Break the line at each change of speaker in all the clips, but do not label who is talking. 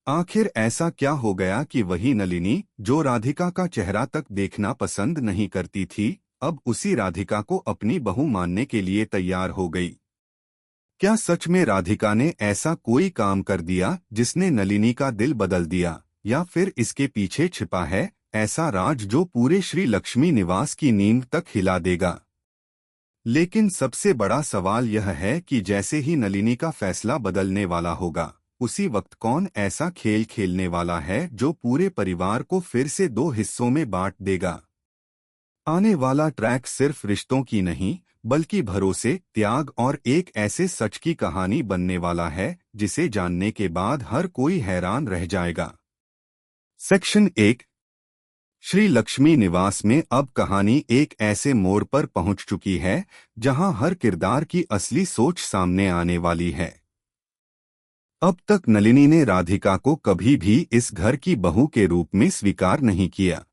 आखिर ऐसा क्या हो गया कि वही नलिनी जो राधिका का चेहरा तक देखना पसंद नहीं करती थी, अब उसी राधिका को अपनी बहू मानने के लिए तैयार हो गई। क्या सच में राधिका ने ऐसा कोई काम कर दिया जिसने नलिनी का दिल बदल दिया, या फिर इसके पीछे छिपा है ऐसा राज जो पूरे श्री लक्ष्मी निवास की नींव तक हिला देगा? लेकिन सबसे बड़ा सवाल यह है कि जैसे ही नलिनी का फैसला बदलने वाला होगा, उसी वक्त कौन ऐसा खेल खेलने वाला है जो पूरे परिवार को फिर से दो हिस्सों में बांट देगा। आने वाला ट्रैक सिर्फ रिश्तों की नहीं, बल्कि भरोसे, त्याग और एक ऐसे सच की कहानी बनने वाला है जिसे जानने के बाद हर कोई हैरान रह जाएगा। सेक्शन 1। श्री लक्ष्मी निवास में अब कहानी एक ऐसे मोड़ पर पहुंच चुकी है जहां हर किरदार की असली सोच सामने आने वाली है। अब तक नलिनी ने राधिका को कभी भी इस घर की बहू के रूप में स्वीकार नहीं किया।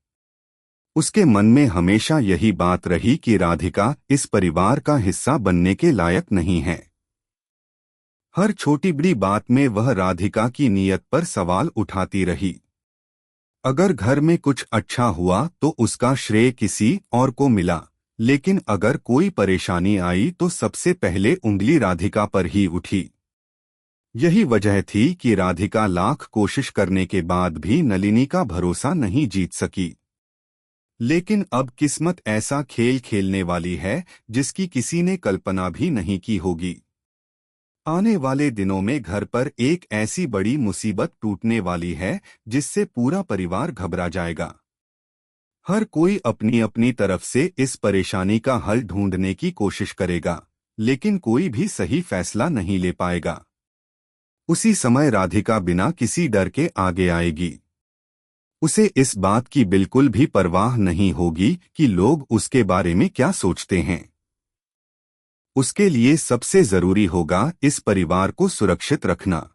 उसके मन में हमेशा यही बात रही कि राधिका इस परिवार का हिस्सा बनने के लायक नहीं है। हर छोटी बड़ी बात में वह राधिका की नीयत पर सवाल उठाती रही। अगर घर में कुछ अच्छा हुआ तो उसका श्रेय किसी और को मिला, लेकिन अगर कोई परेशानी आई तो सबसे पहले उंगली राधिका पर ही उठी। यही वजह थी कि राधिका लाख कोशिश करने के बाद भी नलिनी का भरोसा नहीं जीत सकी। लेकिन अब किस्मत ऐसा खेल खेलने वाली है जिसकी किसी ने कल्पना भी नहीं की होगी। आने वाले दिनों में घर पर एक ऐसी बड़ी मुसीबत टूटने वाली है जिससे पूरा परिवार घबरा जाएगा। हर कोई अपनी अपनी तरफ से इस परेशानी का हल ढूंढने की कोशिश करेगा, लेकिन कोई भी सही फैसला नहीं ले पाएगा। उसी समय राधिका बिना किसी डर के आगे आएगी। उसे इस बात की बिल्कुल भी परवाह नहीं होगी कि लोग उसके बारे में क्या सोचते हैं। उसके लिए सबसे जरूरी होगा इस परिवार को सुरक्षित रखना।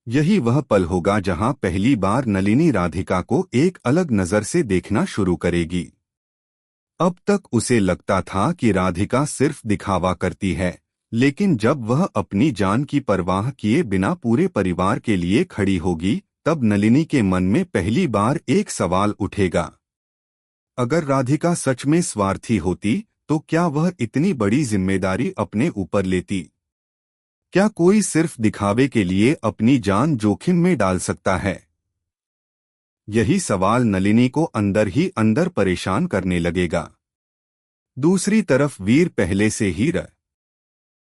यही वह पल होगा जहां पहली बार नलिनी राधिका को एक अलग नजर से देखना शुरू करेगी। अब तक उसे लगता था कि राधिका सिर्फ दिखावा करती है, लेकिन जब वह अपनी जान की परवाह किए बिना पूरे परिवार के लिए खड़ी होगी, तब नलिनी के मन में पहली बार एक सवाल उठेगा। अगर राधिका सच में स्वार्थी होती तो क्या वह इतनी बड़ी जिम्मेदारी अपने ऊपर लेती? क्या कोई सिर्फ दिखावे के लिए अपनी जान जोखिम में डाल सकता है? यही सवाल नलिनी को अंदर ही अंदर परेशान करने लगेगा। दूसरी तरफ वीर पहले से ही